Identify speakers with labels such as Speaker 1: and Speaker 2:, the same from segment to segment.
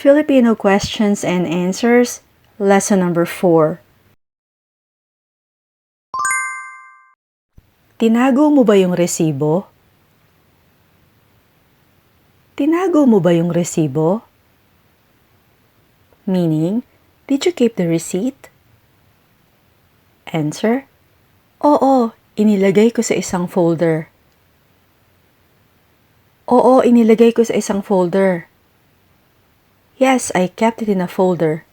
Speaker 1: Filipino Questions and Answers, Lesson number 4. Tinago mo ba yung resibo? Tinago mo ba yung resibo? Meaning, did you keep the receipt? Answer, oo, inilagay ko sa isang folder. Oo, inilagay ko sa isang folder. Yes, I kept it in a folder.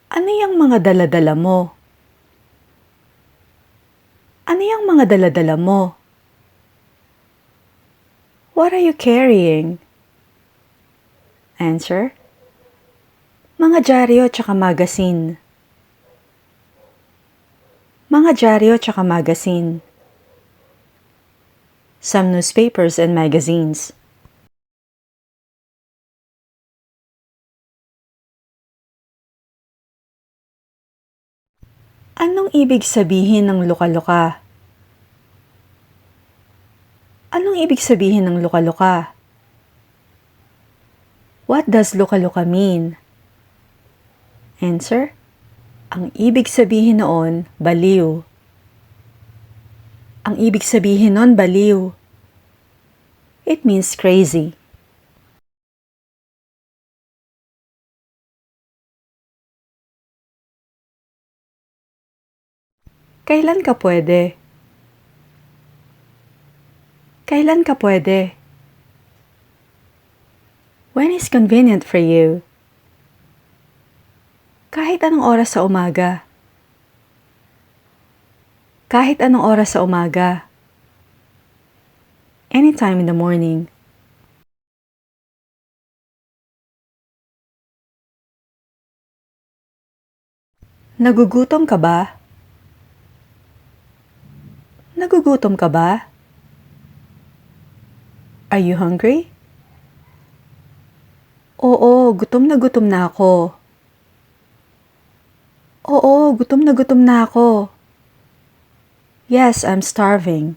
Speaker 1: Ano yung mga dala-dala mo? Ano yung mga dala-dala mo? What are you carrying? Answer, mga dyaryo tsaka magazine. Mga dyaryo tsaka magazine. Some newspapers and magazines. Anong ibig sabihin ng luka-luka? Anong ibig sabihin ng luka-luka? What does luka-luka mean? Answer, ang ibig sabihin noon, baliw. Ang ibig sabihin noon, baliw. It means crazy. Kailan ka pwede? Kailan ka pwede? When is convenient for you? Kahit anong oras sa umaga. Kahit anong oras sa umaga. Anytime in the morning. Nagugutom ka ba? Nagugutom ka ba? Are you hungry? Oo, gutom na ako. Oo, gutom na ako. Yes, I'm starving.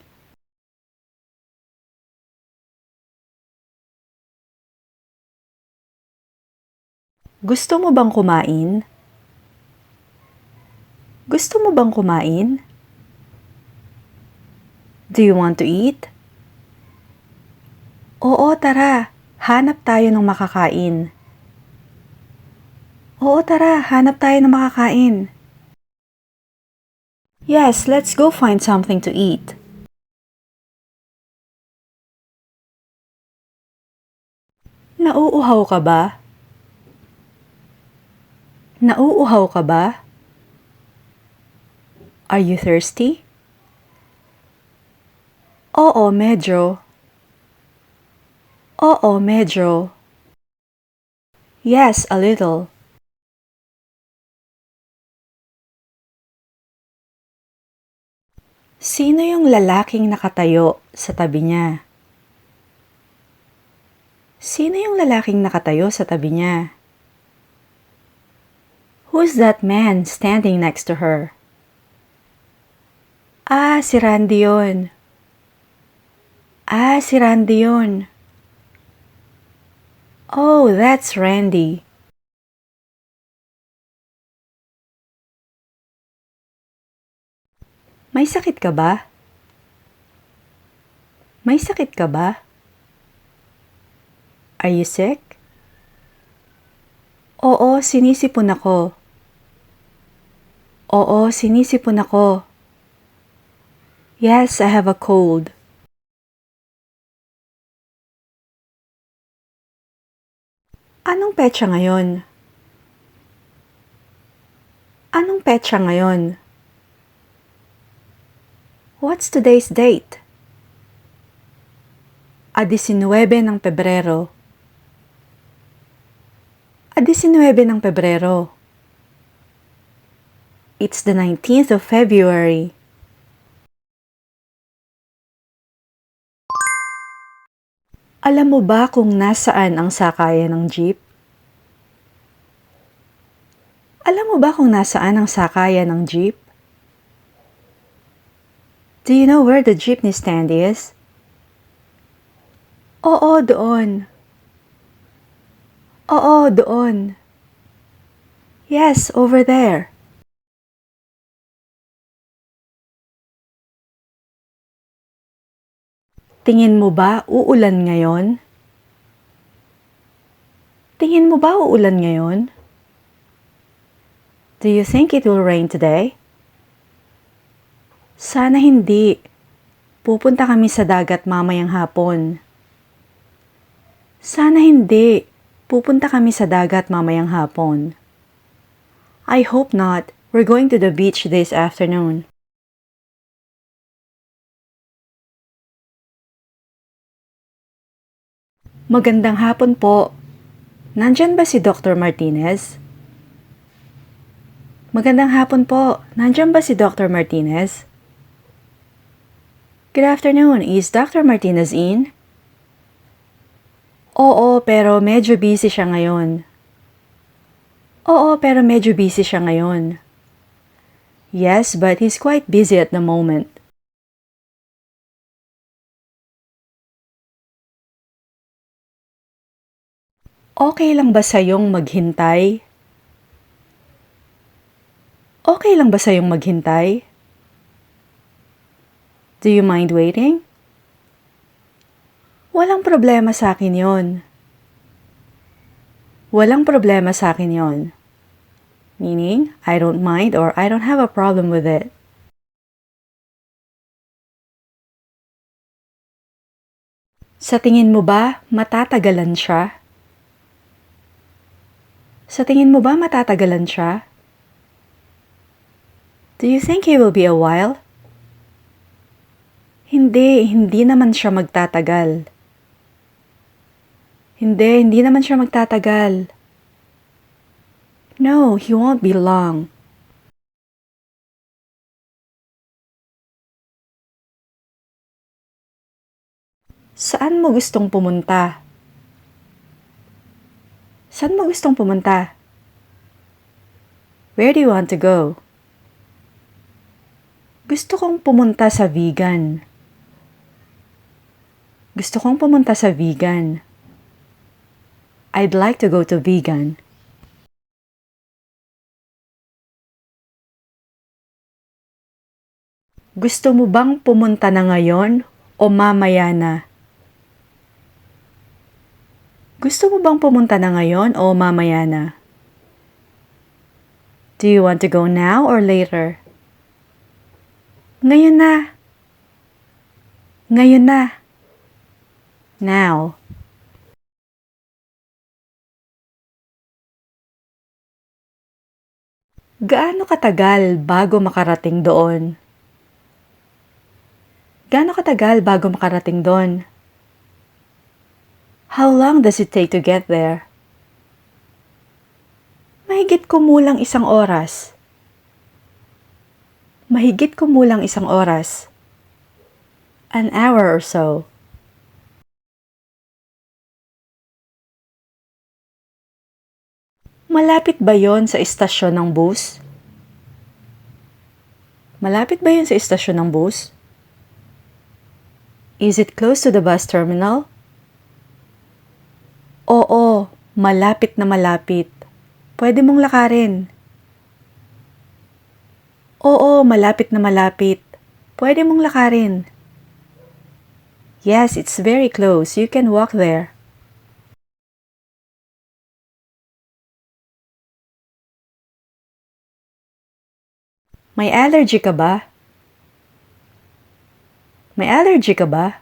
Speaker 1: Gusto mo bang kumain? Gusto mo bang kumain? Do you want to eat? Oo, tara. Hanap tayo ng makakain. Oo, tara. Hanap tayo ng makakain. Yes, let's go find something to eat. Nauuhaw ka ba? Nauuhaw ka ba? Are you thirsty? Oo, medyo. Oo, medyo. Yes, a little. Sino yung lalaking nakatayo sa tabi niya? Sino yung lalaking nakatayo sa tabi niya? Who's that man standing next to her? Ah, si Randy yun. Ah, si Randy yun. Oh, that's Randy. May sakit ka ba? May sakit ka ba? Are you sick? Oo, sinisipon ako. Oo, sinisipon ako. Yes, I have a cold. Anong petsa ngayon? Anong petsa ngayon? What's today's date? 19 ng Pebrero. 19 ng Pebrero. It's the 19th of February. Alam mo ba kung nasaan ang sakayan ng jeep? Alam mo ba kung nasaan ang sakayan ng jeep? Do you know where the jeepney stand is? Oo, doon. Oo, doon. Yes, over there. Tingin mo ba uulan ngayon? Tingin mo ba uulan ngayon? Do you think it will rain today? Sana hindi. Pupunta kami sa dagat mamayang hapon. Sana hindi. Pupunta kami sa dagat mamayang hapon. I hope not. We're going to the beach this afternoon. Magandang hapon po. Nandyan ba si Dr. Martinez? Magandang hapon po. Nandyan ba si Dr. Martinez? Good afternoon. Is Dr. Martinez in? Oo, pero medyo busy siya ngayon. Oo, pero medyo busy siya ngayon. Yes, but he's quite busy at the moment. Okay lang ba sa'yong maghintay? Okay lang ba sa'yong maghintay? Do you mind waiting? Walang problema sa akin yon. Walang problema sa akin yon. Meaning, I don't mind or I don't have a problem with it. Sa tingin mo ba matatagalan siya? Sa tingin mo ba matatagalan siya? Do you think he will be a while? Hindi naman siya magtatagal. Hindi naman siya magtatagal. No, he won't be long. Saan mo gustong pumunta? Saan mo gustong pumunta? Where do you want to go? Gusto kong pumunta sa vegan. Gusto kong pumunta sa vegan. I'd like to go to vegan. Gusto mo bang pumunta na ngayon o mamaya na? Gusto mo bang pumunta na ngayon o mamaya na? Do you want to go now or later? Ngayon na. Ngayon na. Now. Gaano katagal bago makarating doon? Gaano katagal bago makarating doon? How long does it take to get there? Mahigit kumulang 1 oras. Mahigit kumulang 1 oras. An hour or so. Malapit ba yon sa istasyon ng bus? Malapit ba yon sa istasyon ng bus? Is it close to the bus terminal? Oo, malapit na malapit. Pwede mong lakarin. Oo, malapit na malapit. Pwede mong lakarin. Yes, it's very close. You can walk there. May allergy ka ba? May allergy ka ba?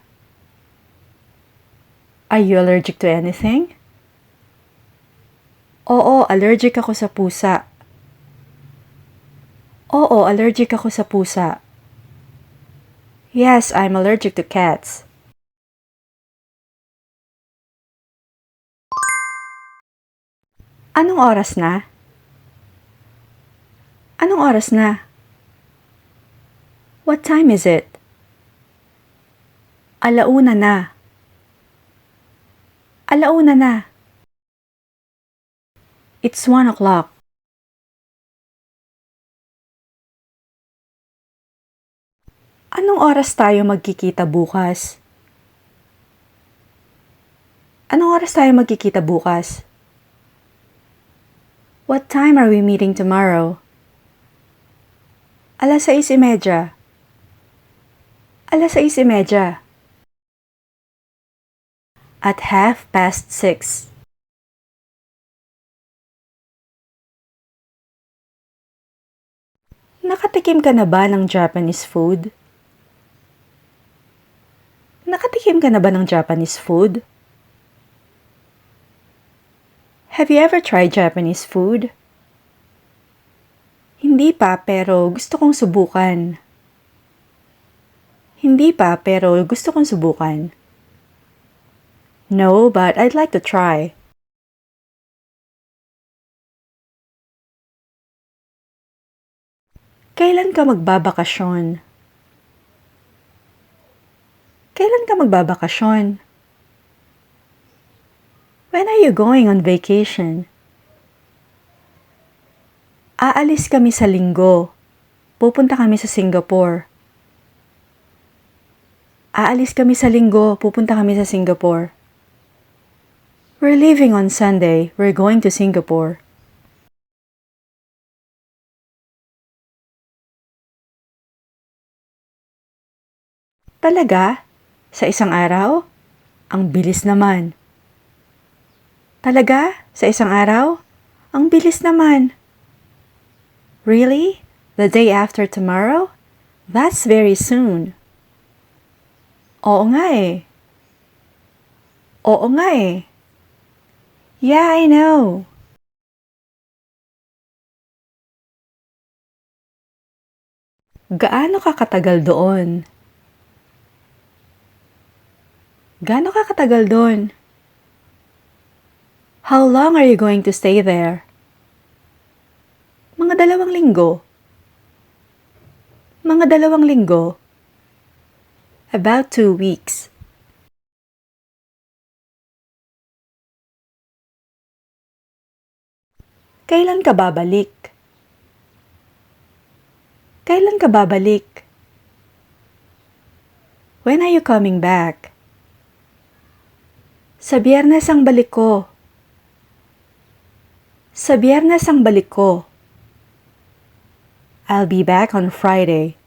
Speaker 1: Are you allergic to anything? Oo, allergic ako sa pusa. Oo, allergic ako sa pusa. Yes, I'm allergic to cats. Anong oras na? Anong oras na? What time is it? Alauna na. Alauna na. It's 1 o'clock. Anong oras tayo magkikita bukas? Anong oras tayo magkikita bukas? What time are we meeting tomorrow? 6:30. 6:30. At 6:30. Nakatikim ka na ba ng Japanese food? Nakatikim ka na ba ng Japanese food? Have you ever tried Japanese food? Hindi pa, pero gusto kong subukan. Hindi pa, pero gusto kong subukan. No, but I'd like to try. Kailan ka magbabakasyon? Kailan ka magbabakasyon? When are you going on vacation? Aalis kami sa Linggo. Pupunta kami sa Singapore. Aalis kami sa Linggo. Pupunta kami sa Singapore. We're leaving on Sunday. We're going to Singapore. Talaga? Sa isang araw? Ang bilis naman. Talaga? Sa isang araw? Ang bilis naman. Really? The day after tomorrow? That's very soon. Oo nga eh. Oo nga eh. Yeah, I know. Gaano ka katagal doon? Gaano ka katagal doon? How long are you going to stay there? Mga 2 linggo. Mga 2 linggo. About 2 weeks. Kailan ka babalik? Kailan ka babalik? When are you coming back? Sa Biyernes ang balik ko. Sa Biyernes ang balik ko. I'll be back on Friday.